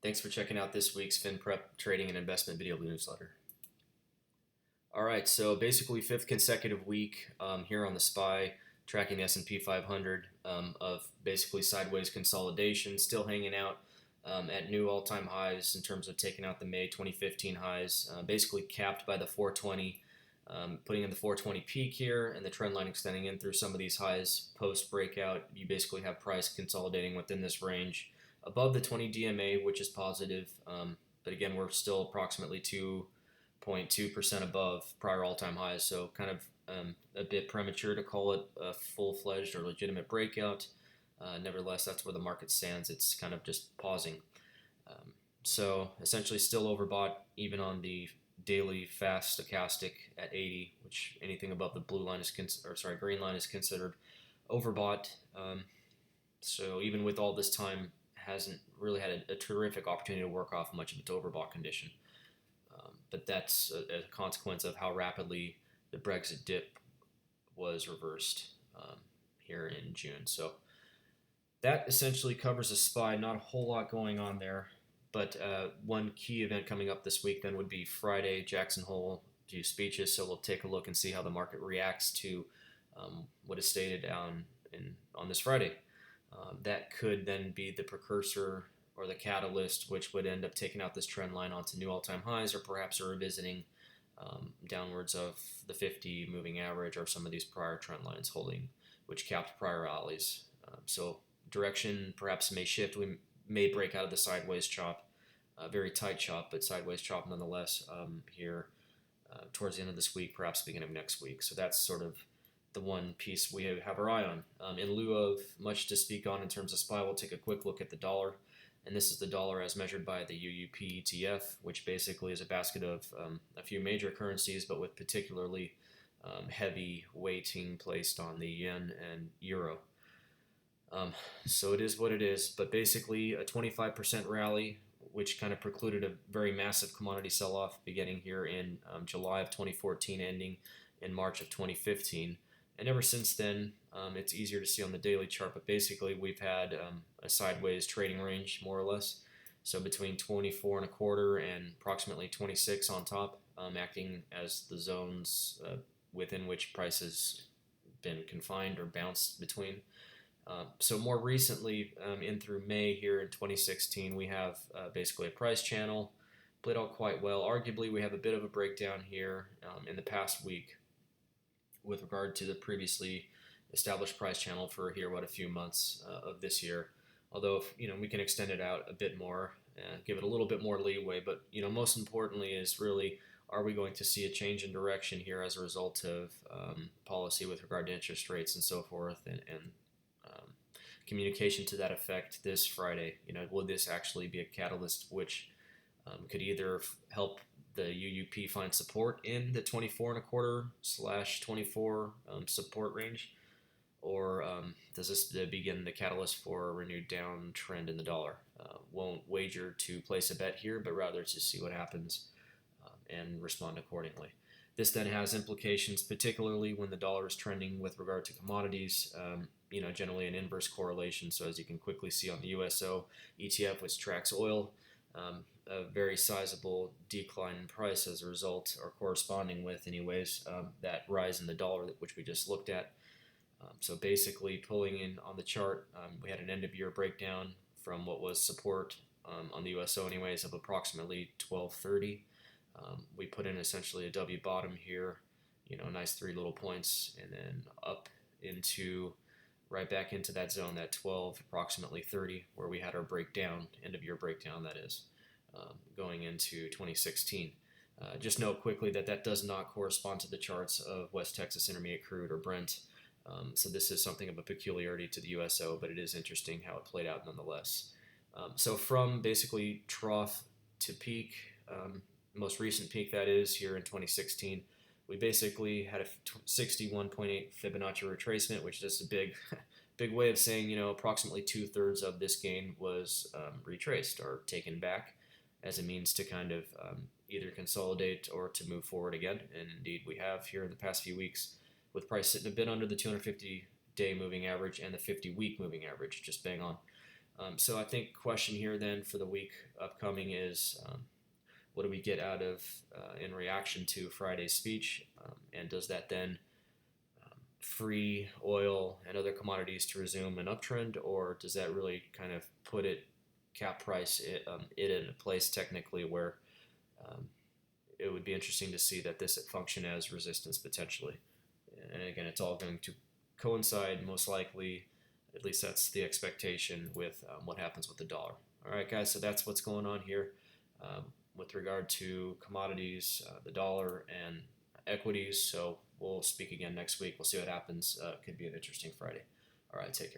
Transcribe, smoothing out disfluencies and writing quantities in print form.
Thanks for checking out this week's FinPrep Trading and Investment video newsletter. All right, so basically fifth consecutive week here on the SPY, tracking the S&P 500 of basically sideways consolidation, still hanging out at new all-time highs in terms of taking out the May 2015 highs, basically capped by the 420, putting in the 420 peak here, and the trend line extending in through some of these highs post-breakout. You basically have price consolidating within this range above the 20 DMA, which is positive. But again, we're still approximately 2.2% above prior all-time highs, so kind of a bit premature to call it a full-fledged or legitimate breakout. Nevertheless, that's where the market stands. It's kind of just pausing. So essentially still overbought even on the daily fast stochastic at 80, which anything above the blue line is green line is considered overbought. So even with all this time, hasn't really had a terrific opportunity to work off much of its overbought condition. But that's a consequence of how rapidly the Brexit dip was reversed here in June. So that essentially covers the SPY. Not a whole lot going on there. But one key event coming up this week then would be Friday. Jackson Hole do speeches. So we'll take a look and see how the market reacts to what is stated on this Friday. That could then be the precursor or the catalyst which would end up taking out this trend line onto new all-time highs, or perhaps a revisiting downwards of the 50 moving average or some of these prior trend lines holding, which capped prior rallies. So direction perhaps may shift. We may break out of the sideways chop, very tight chop, but sideways chop nonetheless here towards the end of this week, perhaps beginning of next week. So that's sort of the one piece we have our eye on. In lieu of much to speak on in terms of SPY, we'll take a quick look at the dollar. And this is the dollar as measured by the UUP ETF, which basically is a basket of a few major currencies, but with particularly heavy weighting placed on the yen and euro. So it is what it is, but basically a 25% rally, which kind of precluded a very massive commodity sell-off beginning here in July of 2014, ending in March of 2015. And ever since then, it's easier to see on the daily chart, but basically we've had a sideways trading range, more or less. So between 24 and a quarter and approximately 26 on top, acting as the zones within which prices been confined or bounced between. So more recently, in through May here in 2016, we have basically a price channel played out quite well. Arguably, we have a bit of a breakdown here in the past week with regard to the previously established price channel for here, a few months of this year. Although, we can extend it out a bit more, give it a little bit more leeway. But, most importantly is really, are we going to see a change in direction here as a result of policy with regard to interest rates and so forth, and communication to that effect this Friday? Will this actually be a catalyst which could either help the UUP find support in the 24 and a quarter / 24 support range, or does this begin the catalyst for a renewed downtrend in the dollar? Won't wager to place a bet here, but rather to see what happens and respond accordingly. This then has implications, particularly when the dollar is trending with regard to commodities, generally an inverse correlation. So as you can quickly see on the USO ETF, which tracks oil, a very sizable decline in price as a result, or corresponding with anyways, that rise in the dollar which we just looked at. So basically pulling in on the chart, we had an end of year breakdown from what was support on the USO anyways of approximately 1230. We put in essentially a W bottom here, a nice 3 little points, and then up into right back into that zone, that 12 approximately 30, where we had our breakdown, end of year breakdown that is, going into 2016. Just note quickly that does not correspond to the charts of West Texas Intermediate Crude or Brent. So this is something of a peculiarity to the USO, but it is interesting how it played out nonetheless. So from basically trough to peak, most recent peak that is here in 2016, we basically had a 61.8 Fibonacci retracement, which is a big way of saying, approximately 2/3 of this gain was retraced or taken back as a means to kind of either consolidate or to move forward again. And indeed we have here in the past few weeks, with price sitting a bit under the 250-day moving average and the 50-week moving average, just bang on. So I think question here then for the week upcoming is what do we get out of in reaction to Friday's speech, and does that then free oil and other commodities to resume an uptrend, or does that really kind of put cap price it in a place technically where um, it would be interesting to see that this function as resistance potentially. And again, it's all going to coincide most likely, at least that's the expectation, with what happens with the dollar. All right, guys, so that's what's going on here with regard to commodities, the dollar, and equities. So we'll speak again next week. We'll see what happens. Could be an interesting Friday. All right, take care.